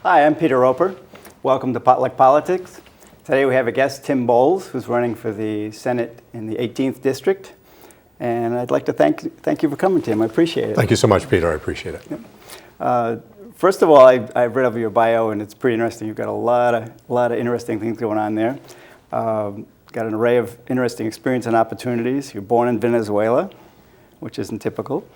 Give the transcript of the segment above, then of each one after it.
Hi, I'm Peter Roper. Welcome to Potluck Politics. Today we have a guest, Tim Bowles, who's running for the Senate in the 18th District. And I'd like to thank you for coming, Tim. I appreciate it. Thank you so much, Peter. I appreciate it. First of all, I've read over your bio, and it's pretty interesting. You've got a lot of interesting things going on there. Got an array of interesting experience and opportunities. You're born in Venezuela, which isn't typical.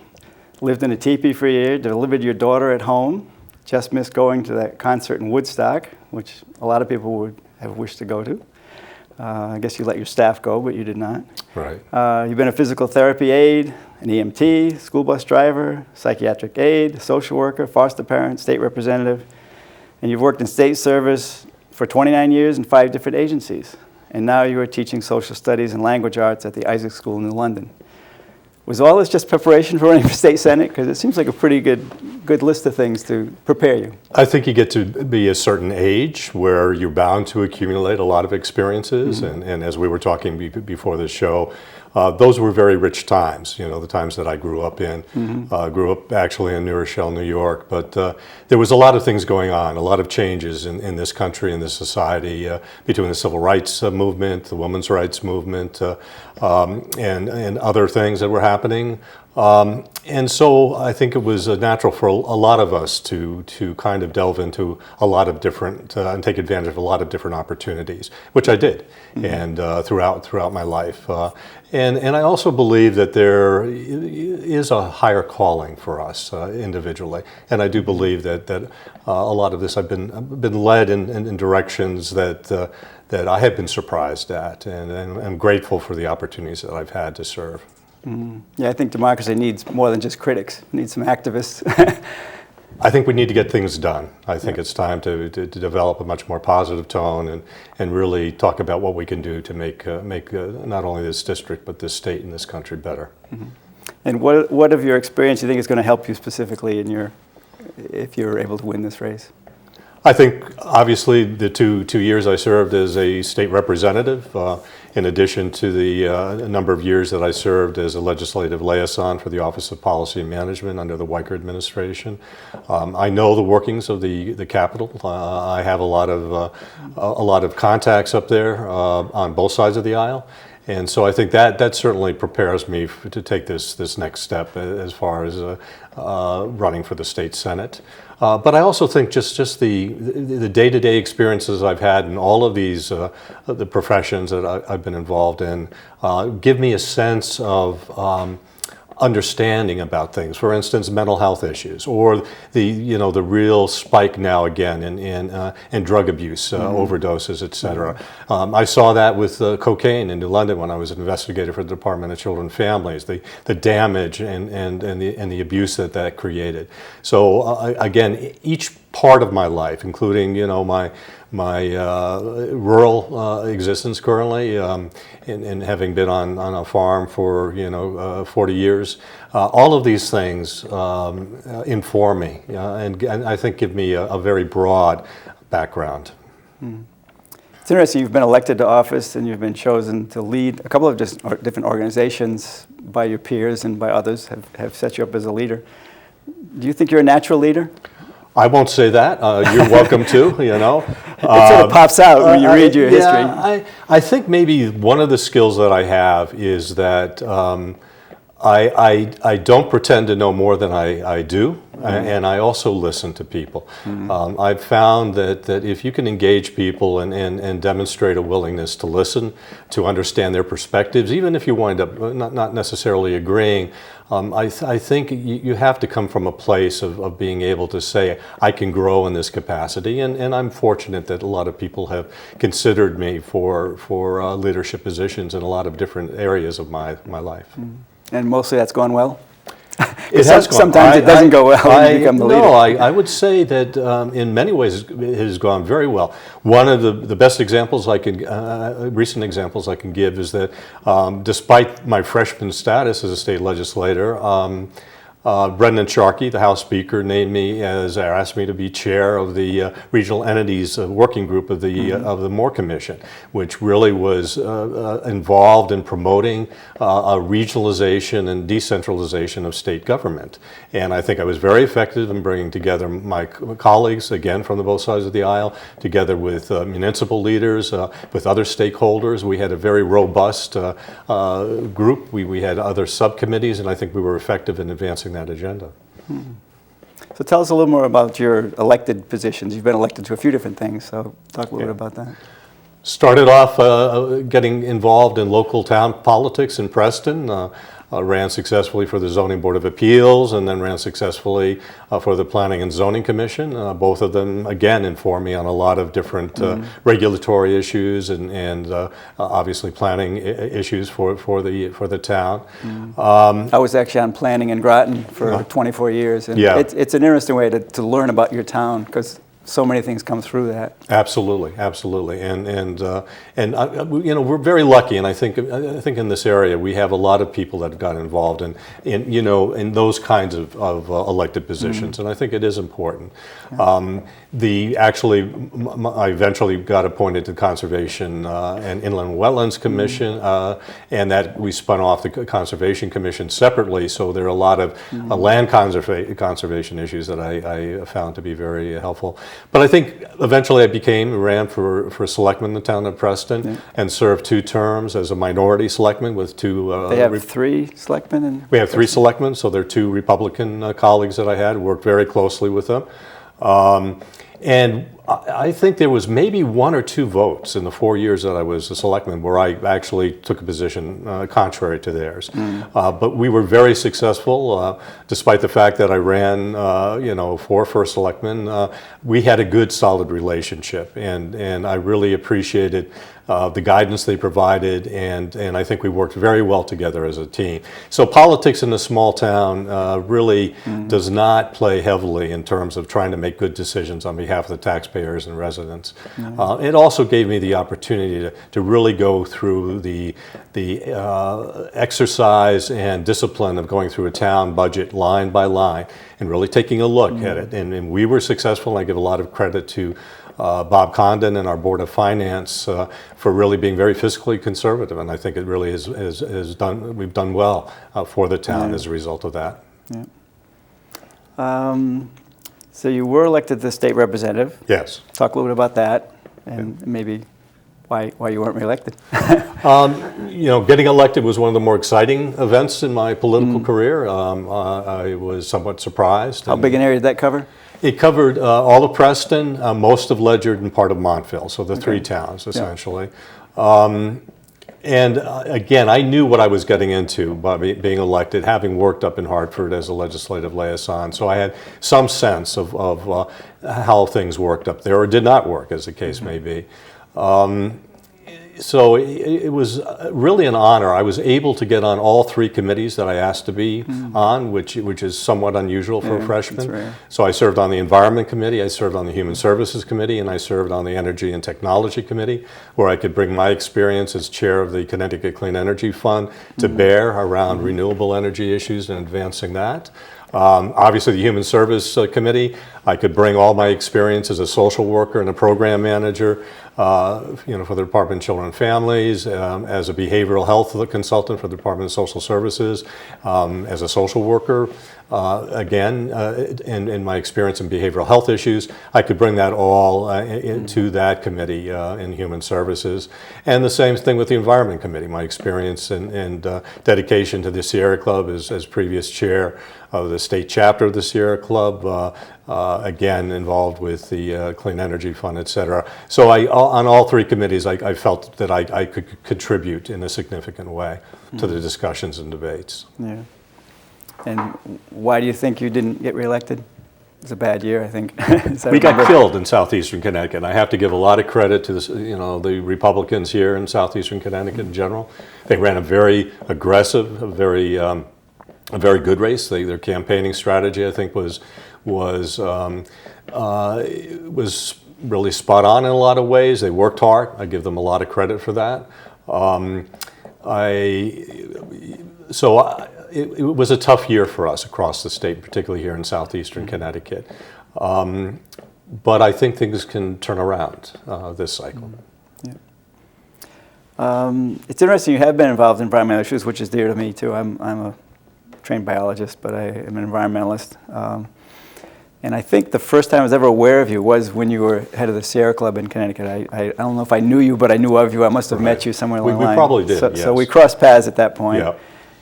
Lived in a teepee for a year, delivered your daughter at home. Just missed going to that concert in Woodstock, which a lot of people would have wished to go to. I guess you let your staff go, but you did not. Right. You've been a physical therapy aide, an EMT, school bus driver, psychiatric aide, social worker, foster parent, state representative, and you've worked in state service for 29 years in 5 different agencies. And now you are teaching social studies and language arts at the Isaac School in New London. Was all this just preparation for running for state senate? Because it seems like a pretty good list of things to prepare you. I think you get to be a certain age where you're bound to accumulate a lot of experiences. Mm-hmm. And as we were talking before the show, those were very rich times, you know, the times that I grew up in. Mm-hmm. Grew up actually in New Rochelle, New York. But there was a lot of things going on, a lot of changes in this country, in this society, between the civil rights movement, the women's rights movement, and other things that were happening. And so I think it was natural for a lot of us to kind of delve into a lot of different, and take advantage of a lot of different opportunities, which I did. Mm-hmm. And throughout my life. And I also believe that there is a higher calling for us individually. And I do believe that a lot of this I've been led in directions that I have been surprised at, and I'm grateful for the opportunities that I've had to serve. Mm-hmm. Yeah, I think democracy needs more than just critics. It needs some activists. I think we need to get things done. I think it's time to develop a much more positive tone and really talk about what we can do to make not only this district but this state and this country better. Mm-hmm. And what of your experience do you think is going to help you specifically if you're able to win this race? I think obviously the two years I served as a state representative, in addition to the number of years that I served as a legislative liaison for the Office of Policy and Management under the Weicker administration. I know the workings of the Capitol. I have a lot of contacts up there on both sides of the aisle. And so I think that certainly prepares me to take this next step as far as running for the state senate. But I also think just the day-to-day experiences I've had in all of these the professions that I've been involved in give me a sense of understanding about things. For instance, mental health issues, or the real spike now again in drug abuse, overdoses, et cetera. Mm-hmm. I saw that with cocaine in New London when I was an investigator for the Department of Children and Families. The damage and the abuse that created. So again, each part of my life, including my rural existence currently, and having been on a farm for 40 years, all of these things inform me and I think give me a very broad background. Mm. It's interesting. You've been elected to office and you've been chosen to lead a couple of different organizations by your peers and by others have set you up as a leader. Do you think you're a natural leader? I won't say that. You're welcome to, It sort of pops out when you read your history. I think maybe one of the skills that I have is that I don't pretend to know more than I do, and I also listen to people. Mm-hmm. I've found that if you can engage people and demonstrate a willingness to listen, to understand their perspectives, even if you wind up not necessarily agreeing, I think you have to come from a place of being able to say, I can grow in this capacity, and I'm fortunate that a lot of people have considered me for leadership positions in a lot of different areas of my life. Mm-hmm. And mostly that's gone well? It has gone. Sometimes it doesn't go well when you become the leader. No, I would say that in many ways it has gone very well. One of the best examples recent examples I can give is that despite my freshman status as a state legislator, Brendan Sharkey, the House Speaker, named me or asked me to be chair of the regional entities working group of the Moore Commission, which really was involved in promoting a regionalization and decentralization of state government. And I think I was very effective in bringing together my colleagues, again from both sides of the aisle, together with municipal leaders, with other stakeholders. We had a very robust group. We had other subcommittees, and I think we were effective in advancing that agenda. So tell us a little more about your elected positions. You've been elected to a few different things, so talk a little bit about that. Started off getting involved in local town politics in Preston. Ran successfully for the Zoning Board of Appeals, and then ran successfully for the Planning and Zoning Commission. Both of them, again, informed me on a lot of different regulatory issues and obviously planning issues for the town. I was actually on planning in Groton for 24 years, and it's an interesting way to learn about your town, because so many things come through that. Absolutely, absolutely, and you know, we're very lucky, and I think in this area we have a lot of people that have got involved in you know, in those kinds of elected positions, and I think it is important. I eventually got appointed to Conservation and Inland Wetlands Commission, and that we spun off the Conservation Commission separately. So there are a lot of land conservation issues that I found to be very helpful. But I think eventually I ran for selectman in the town of Preston, and served 2 terms as a minority selectman with 2. They have 3 selectmen. We have 3 selectmen, so there are 2 Republican colleagues that I had, worked very closely with them. And I think there was maybe 1 or 2 votes in the 4 years that I was a selectman where I actually took a position contrary to theirs. But we were very successful, despite the fact that I ran, you know, for first selectman. We had a good, solid relationship, and I really appreciated the guidance they provided, and I think we worked very well together as a team. So politics in a small town really does not play heavily in terms of trying to make good decisions on behalf of the taxpayers and residents. It also gave me the opportunity to really go through the exercise and discipline of going through a town budget line by line and really taking a look at it. And we were successful, and I give a lot of credit to Bob Condon and our Board of Finance for really being very fiscally conservative, and I think it really we've done well for the town as a result of that. So you were elected to state representative. Yes. Talk a little bit about that, and maybe why you weren't reelected. You know, getting elected was one of the more exciting events in my political career. I was somewhat surprised. How big an area did that cover? It covered all of Preston, most of Ledyard, and part of Montville, so the 3 towns, essentially. And again, I knew what I was getting into by being elected, having worked up in Hartford as a legislative liaison. So I had some sense of how things worked up there, or did not work, as the case may be. So it was really an honor. I was able to get on all 3 committees that I asked to be on, which is somewhat unusual for a freshman. So I served on the Environment Committee, I served on the Human Services Committee, and I served on the Energy and Technology Committee, where I could bring my experience as chair of the Connecticut Clean Energy Fund to bear around renewable energy issues and advancing that. Obviously, the Human Service Committee, I could bring all my experience as a social worker and a program manager, you know, for the Department of Children and Families, as a behavioral health consultant for the Department of Social Services, as a social worker. Again, in my experience in behavioral health issues, I could bring that all into that committee in Human Services. And the same thing with the Environment Committee, my experience and dedication to the Sierra Club as previous chair of the state chapter of the Sierra Club, again involved with the Clean Energy Fund, et cetera. So on all 3 committees, I felt that I could contribute in a significant way to the discussions and debates. Yeah. And why do you think you didn't get reelected? It was a bad year, I think. We got killed in southeastern Connecticut. I have to give a lot of credit to this, you know, the Republicans here in southeastern Connecticut in general. They ran a very aggressive, a very good race. Their campaigning strategy, I think, was really spot on in a lot of ways. They worked hard. I give them a lot of credit for that. it was a tough year for us across the state, particularly here in southeastern Connecticut. But I think things can turn around this cycle. Yeah. It's interesting you have been involved in environmental issues, which is dear to me too. I'm a trained biologist, but I am an environmentalist. And I think the first time I was ever aware of you was when you were head of the Sierra Club in Connecticut. I don't know if I knew you, but I knew of you. I must have met you somewhere along the line. We probably did, so, yes. So we crossed paths at that point. Yeah.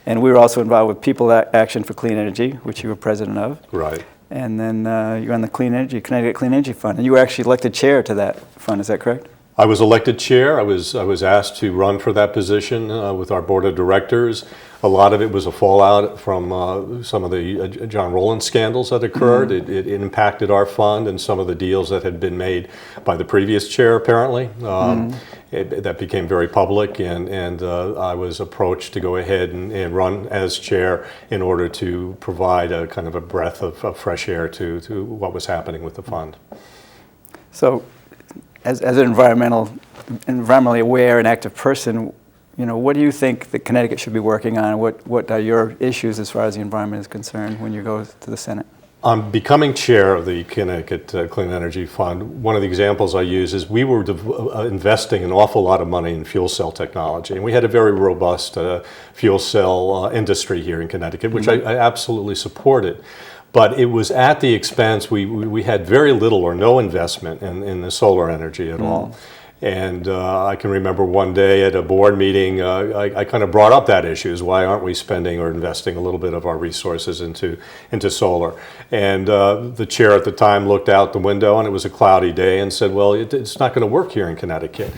And we were also involved with People Action for Clean Energy, which you were president of. Right. And then you're on the Connecticut Clean Energy Fund. And you were actually elected chair to that fund, is that correct? I was elected chair. I was asked to run for that position with our board of directors. A lot of it was a fallout from some of the John Rowland scandals that occurred. It impacted our fund and some of the deals that had been made by the previous chair, apparently. That became very public, and I was approached to go ahead and run as chair in order to provide a kind of a breath of fresh air to what was happening with the fund. So, as an environmentally aware and active person, what do you think that Connecticut should be working on? What are your issues as far as the environment is concerned when you go to the Senate? I'm becoming chair of the Connecticut Clean Energy Fund. One of the examples I use is we were investing an awful lot of money in fuel cell technology, and we had a very robust fuel cell industry here in Connecticut, which I absolutely supported. But it was at the expense, we had very little or no investment in the solar energy at all. And I can remember one day at a board meeting, I kind of brought up that issue, is why aren't we spending or investing a little bit of our resources into solar? And the chair at the time looked out the window, and it was a cloudy day, and said, well, it's not going to work here in Connecticut.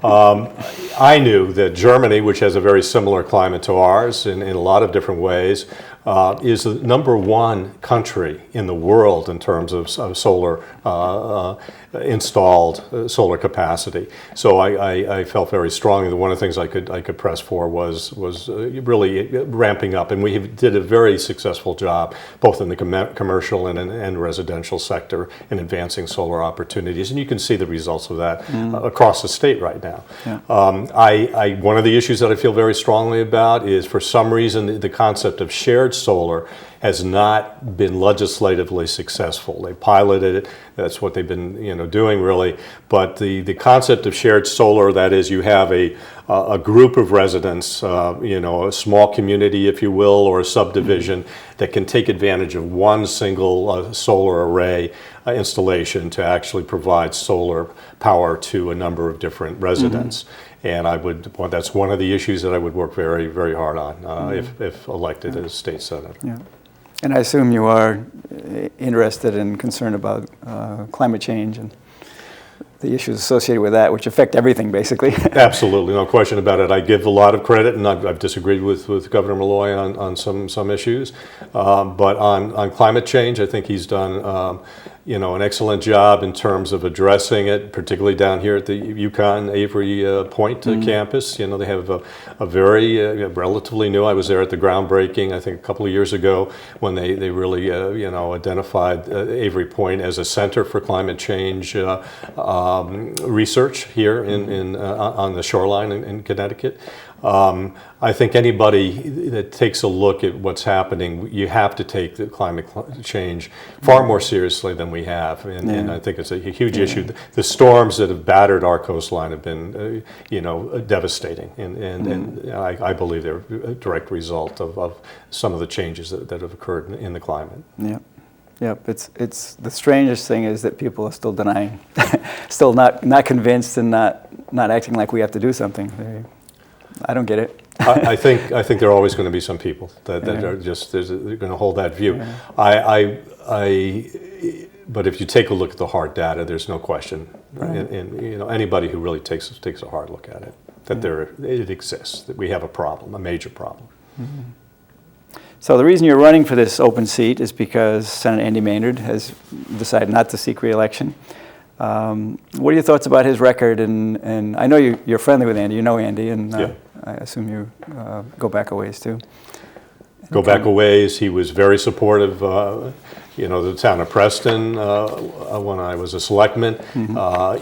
I knew that Germany, which has a very similar climate to ours in a lot of different ways, is the #1 country in the world in terms of solar installed solar capacity. So I felt very strongly that one of the things I could press for was really ramping up, and we did a very successful job both in the commercial and residential sector in advancing solar opportunities, and you can see the results of that across the state right now. Yeah. One of the issues that I feel very strongly about is, for some reason, the concept of shared solar has not been legislatively successful. They piloted it, that's what they've been doing really, but the concept of shared solar, that is, you have a group of residents, a small community, if you will, or a subdivision that can take advantage of one single solar array installation to actually provide solar power to a number of different residents. And that's one of the issues that I would work very, very hard on if elected as state senator. Yeah. And I assume you are interested and concerned about climate change and the issues associated with that, which affect everything, basically. Absolutely, no question about it. I give a lot of credit, and I've disagreed with Governor Malloy on some issues. But on climate change, I think he's done an excellent job in terms of addressing it, particularly down here at the UConn Avery Point campus. They have a very relatively new. I was there at the groundbreaking, I think a couple of years ago, when they really identified Avery Point as a center for climate change research here on the shoreline in Connecticut. I think anybody that takes a look at what's happening, you have to take the climate change far more seriously than we have, and I think it's a huge issue. The storms that have battered our coastline have been, devastating, and I believe they're a direct result of some of the changes that have occurred in the climate. Yeah. Yep, it's the strangest thing is that people are still denying, still not convinced, and not acting like we have to do something. I don't get it. I think there are always going to be some people that are just they're going to hold that view. Yeah. But if you take a look at the hard data, there's no question, and anybody who really takes a hard look at it, that it exists, that we have a problem, a major problem. So the reason you're running for this open seat is because Senator Andy Maynard has decided not to seek re-election. What are your thoughts about his record? And I know you're friendly with Andy. You know Andy, and I assume you go back a ways too. Go back a ways. He was very supportive. The town of Preston when I was a selectman.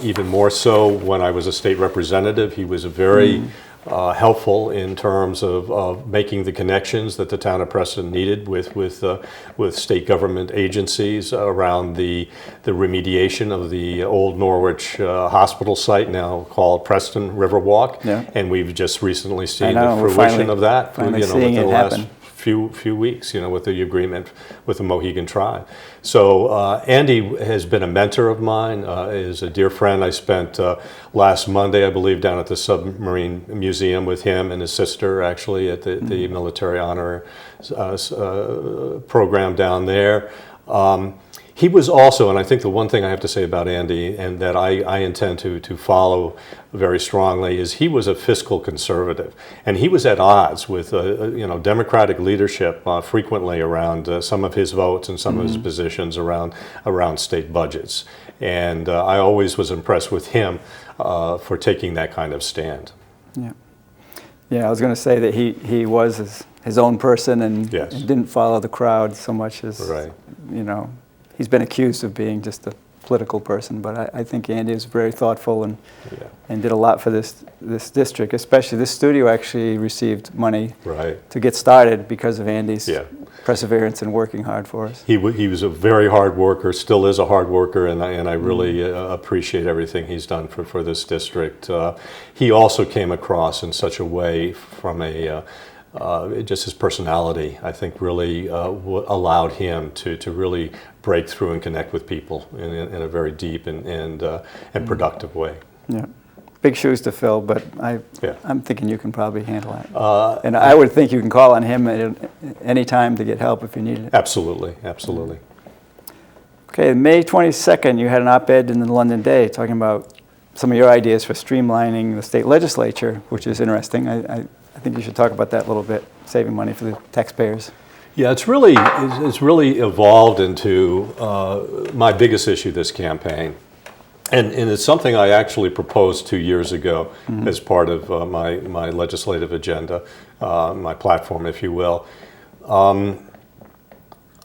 Even more so when I was a state representative. He was a very helpful in terms of making the connections that the town of Preston needed with state government agencies around the remediation of the old Norwich Hospital site, now called Preston Riverwalk. Yeah. And we've just recently seen I know, the we're fruition of that, finally within seeing the it last happen. few weeks, with the agreement with the Mohegan tribe. So Andy has been a mentor of mine, is a dear friend. I spent last Monday, I believe, down at the Submarine Museum with him and his sister, actually, at the military honor program down there. He was also, and I think the one thing I have to say about Andy, and that I intend to follow very strongly, is he was a fiscal conservative, and he was at odds with Democratic leadership frequently around some of his votes and some of his positions around state budgets. And I always was impressed with him for taking that kind of stand. Yeah. Yeah, I was going to say that he was his own person and, Yes. and didn't follow the crowd so much as, Right. He's been accused of being just a political person, but I think Andy is very thoughtful and did a lot for this district, especially this studio actually received money to get started because of Andy's perseverance and working hard for us. He was a very hard worker, still is a hard worker, and I really appreciate everything he's done for this district. He also came across in such a way from just his personality, I think, really allowed him to really break through and connect with people in a very deep and productive way. Yeah, big shoes to fill, but I'm thinking you can probably handle it. And I would think you can call on him at any time to get help if you need it. Absolutely, absolutely. Okay, May 22nd, you had an op-ed in the London Day talking about some of your ideas for streamlining the state legislature, which is interesting. I think you should talk about that a little bit, saving money for the taxpayers. Yeah, it's really evolved into my biggest issue this campaign. And it's something I actually proposed 2 years ago as part of my legislative agenda, my platform, if you will.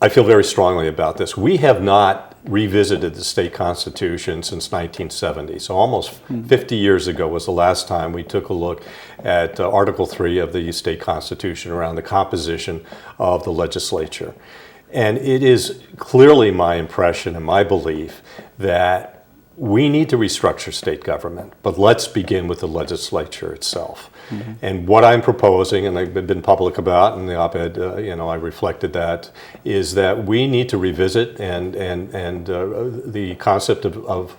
I feel very strongly about this. We have not revisited the state constitution since 1970. So almost 50 years ago was the last time we took a look at Article 3 of the state constitution around the composition of the legislature. And it is clearly my impression and my belief that we need to restructure state government, but let's begin with the legislature itself. And what I'm proposing, and I've been public about, in the op-ed, I reflected that, is that we need to revisit and the concept of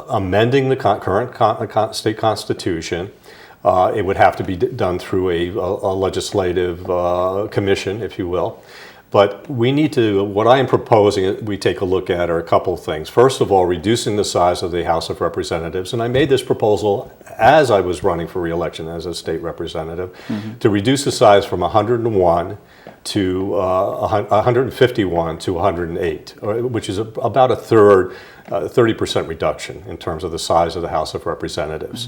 amending the current state constitution. It would have to be done through a legislative commission, if you will. But we need to, what I am proposing we take a look at are a couple of things. First of all, reducing the size of the House of Representatives. And I made this proposal as I was running for re-election as a state representative, to reduce the size from 101 to 151 to 108, which is about a third, 30% reduction in terms of the size of the House of Representatives.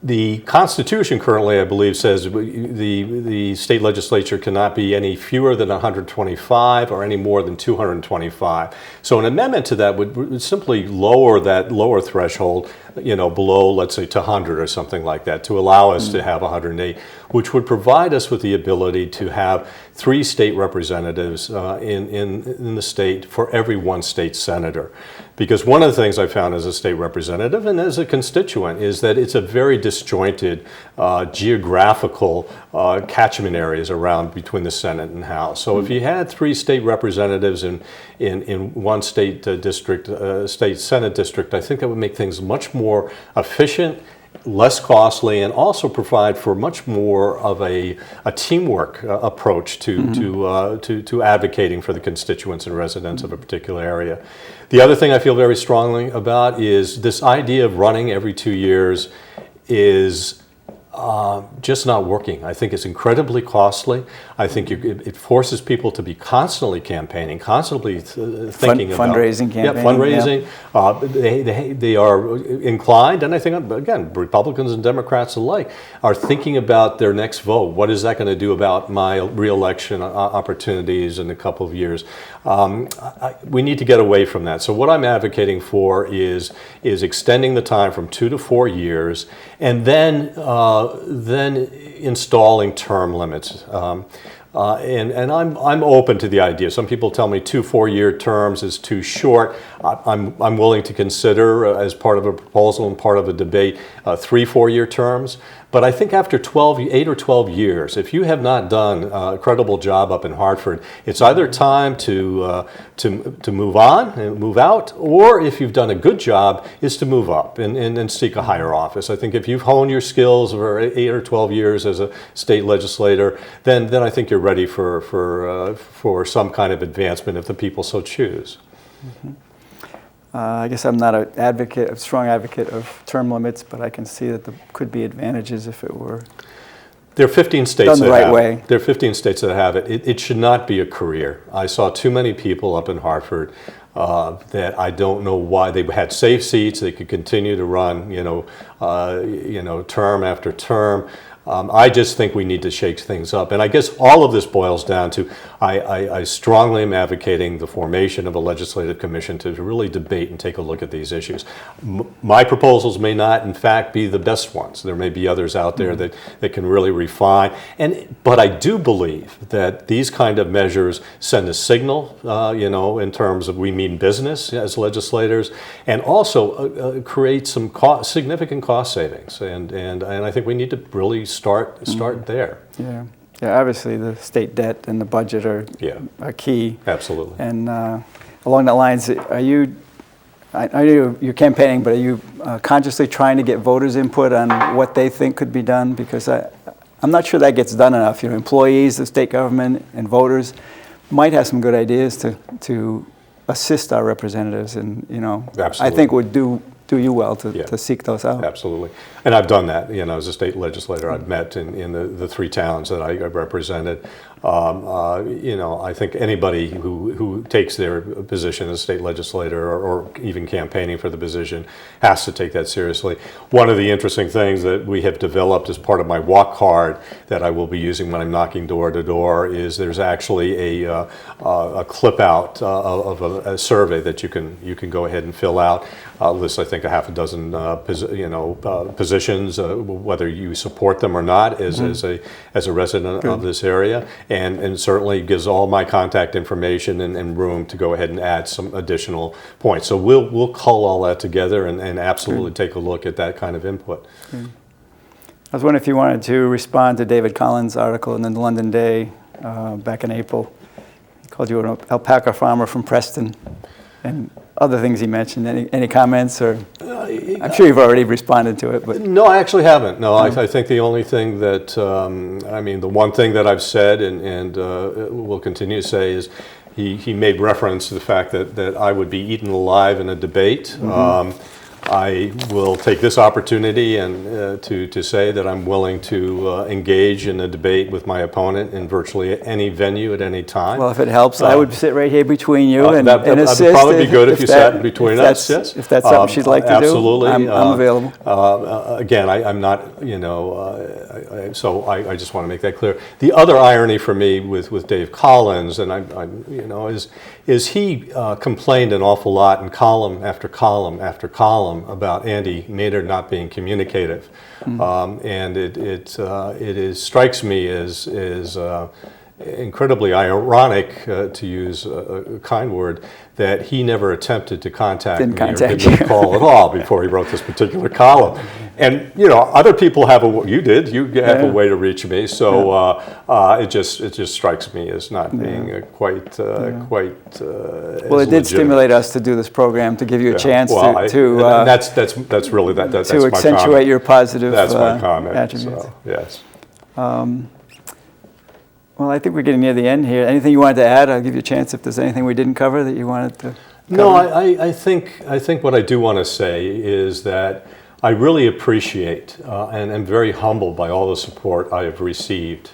The Constitution currently, I believe, says the state legislature cannot be any fewer than 125 or any more than 225. So an amendment to that would simply lower that lower threshold, below, let's say, to 100 or something like that, to allow us to have 108, which would provide us with the ability to have 3 state representatives in the state for every 1 state senator. Because one of the things I found as a state representative and as a constituent is that it's a very disjointed geographical catchment areas around between the Senate and House. So if you had 3 state representatives in 1 state district, state Senate district, I think that would make things much more efficient, less costly, and also provide for much more of a teamwork approach to advocating for the constituents and residents of a particular area. The other thing I feel very strongly about is this idea of running every 2 years is just not working. I think it's incredibly costly. I think it forces people to be constantly campaigning, constantly thinking about fundraising, campaigning. Yeah, fundraising. They are inclined, and I think, again, Republicans and Democrats alike are thinking about their next vote. What is that going to do about my re-election opportunities in a couple of years? We need to get away from that. So what I'm advocating for is extending the time from 2 to 4 years, and then installing term limits. And I'm open to the idea. Some people tell me 2 4-year terms is too short. I'm willing to consider, as part of a proposal and part of a debate, 3 4-year terms. But I think after 8 or 12 years, if you have not done a credible job up in Hartford, it's either time to move on and move out, or if you've done a good job, is to move up and seek a higher office. I think if you've honed your skills over 8 or 12 years as a state legislator, then I think you're ready for some kind of advancement if the people so choose. Mm-hmm. I guess I'm not a strong advocate of term limits, but I can see that there could be advantages if it were there are 15 states done the that right have way. it. There are 15 states that have it. It should not be a career. I saw too many people up in Hartford that I don't know why. They had safe seats. They could continue to run, term after term. I just think we need to shake things up. And I guess all of this boils down to I strongly am advocating the formation of a legislative commission to really debate and take a look at these issues. My proposals may not, in fact, be the best ones. There may be others out there that can really refine. But I do believe that these kind of measures send a signal, in terms of we mean business as legislators, and also create some significant cost savings. And I think we need to really start there. Yeah. Yeah, obviously the state debt and the budget are key. Absolutely. And along that lines, I know you're campaigning, but are you consciously trying to get voters' input on what they think could be done? Because I'm not sure that gets done enough. Employees of state government and voters might have some good ideas to assist our representatives, and Absolutely. I think would do you well to seek those out. Absolutely. And I've done that, as a state legislator. I've met in the 3 towns that I represented. I think anybody who takes their position as a state legislator or even campaigning for the position has to take that seriously. One of the interesting things that we have developed as part of my walk card that I will be using when I'm knocking door to door is there's actually a clip out of a survey that you can go ahead and fill out. Lists, I think, a half a dozen positions, whether you support them or not as a resident of this area, and certainly gives all my contact information and room to go ahead and add some additional points. So we'll cull all that together and absolutely take a look at that kind of input. I was wondering if you wanted to respond to David Collins' article in the London Day back in April. He called you an alpaca farmer from Preston, and other things he mentioned. Any comments? Or I'm sure you've already responded to it, but no, I actually haven't. No, I think the only thing that the one thing that I've said and will continue to say is he made reference to the fact that I would be eaten alive in a debate. I will take this opportunity and to say that I'm willing to engage in a debate with my opponent in virtually any venue at any time. Well, if it helps, I would sit right here between you and assist. That would probably be good if you sat between us. Yes, if that's something she'd like to absolutely. do, I'm available. Again, I'm not, so I just want to make that clear. The other irony for me with Dave Collins, and is he complained an awful lot in column after column after column about Andy Maynard not being communicative, and it strikes me as incredibly ironic, to use a kind word, that he never attempted to contact me or give me a call at all before he wrote this particular column. And other people have you have a way to reach me, so it just strikes me as not being quite well, it did stimulate us to do this program to give you a chance to that's really that's to accentuate your positive that's my comment. attributes. So, yes. Well, I think we're getting near the end here. Anything you wanted to add? I'll give you a chance if there's anything we didn't cover that you wanted to cover. No, I think what I do want to say is that I really appreciate and am very humbled by all the support I have received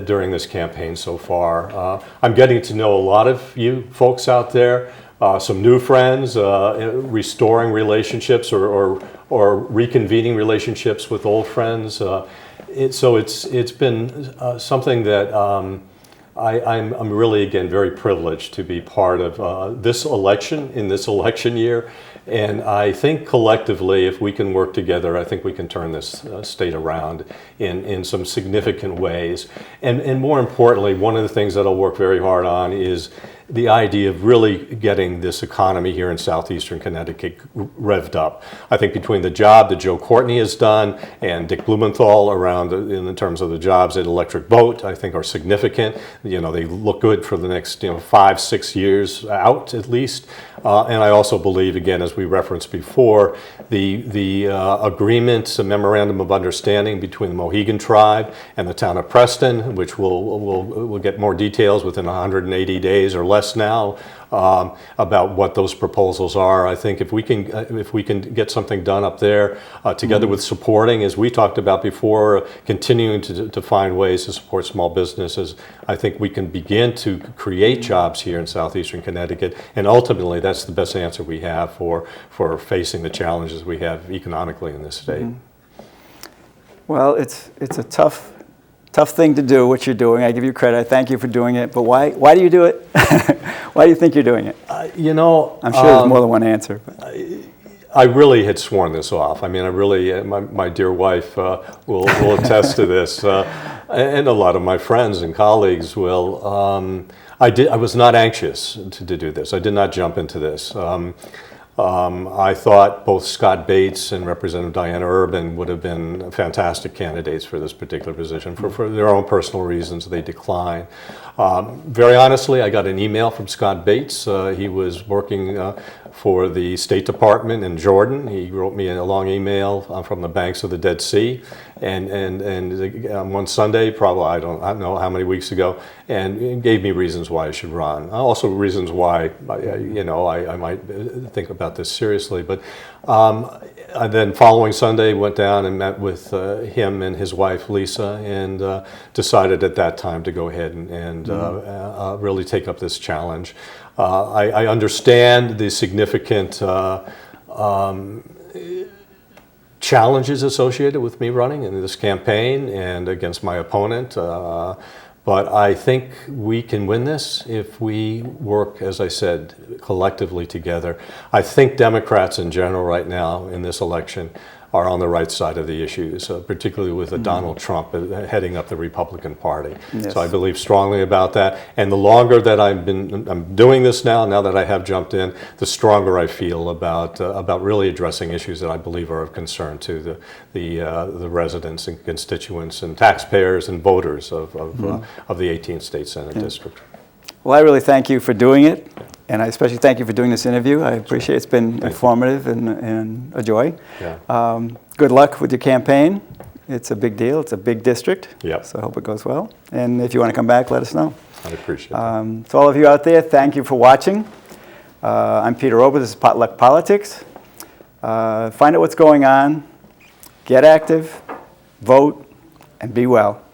during this campaign so far. I'm getting to know a lot of you folks out there, some new friends, restoring relationships or reconvening relationships with old friends. So it's been something that I'm really, again, very privileged to be part of this election in this election year. And I think collectively, if we can work together, I think we can turn this state around in some significant ways. And more importantly, one of the things that I'll work very hard on is the idea of really getting this economy here in southeastern Connecticut revved up. I think between the job that Joe Courtney has done and Dick Blumenthal around in terms of the jobs at Electric Boat, I think are significant. You know, they look good for the next 5-6 years out at least. And I also believe, again, as we referenced before, the agreement, a memorandum of understanding between the Mohegan tribe and the town of Preston, which we'll get more details within 180 days or less now about what those proposals are. I think if we can get something done up there together with supporting, as we talked about before, continuing to find ways to support small businesses, I think we can begin to create jobs here in southeastern Connecticut, and ultimately that's the best answer we have for facing the challenges we have economically in this state. Well, it's a tough thing to do, what you're doing. I give you credit. I thank you for doing it. But why do you do it? Why do you think you're doing it? I'm sure there's more than one answer. I really had sworn this off. I mean, I really, my dear wife will attest to this, and a lot of my friends and colleagues will. I was not anxious to do this. I did not jump into this. I thought both Scott Bates and Representative Diana Urban would have been fantastic candidates for this particular position. For their own personal reasons, they declined. Very honestly, I got an email from Scott Bates. He was working for the State Department in Jordan. He wrote me a long email from the banks of the Dead Sea, and one Sunday, probably I don't know how many weeks ago, and gave me reasons why I should run. Also reasons why I might think about this seriously. But then following Sunday, went down and met with him and his wife Lisa, and decided at that time to go ahead and really take up this challenge. I understand the significant challenges associated with me running in this campaign and against my opponent. But I think we can win this if we work, as I said, collectively together. I think Democrats in general right now in this election are on the right side of the issues, particularly with Donald Trump heading up the Republican Party. Yes. So I believe strongly about that. And the longer that I'm doing this now that I have jumped in, the stronger I feel about really addressing issues that I believe are of concern to the residents and constituents and taxpayers and voters of the 18th State Senate District. Well, I really thank you for doing it. And I especially thank you for doing this interview. I appreciate it. It's been informative and a joy. Yeah. Good luck with your campaign. It's a big deal. It's a big district. Yep. So I hope it goes well. And if you want to come back, let us know. I appreciate it. To all of you out there, thank you for watching. I'm Peter Ober. This is Potluck Politics. Find out what's going on. Get active, vote, and be well.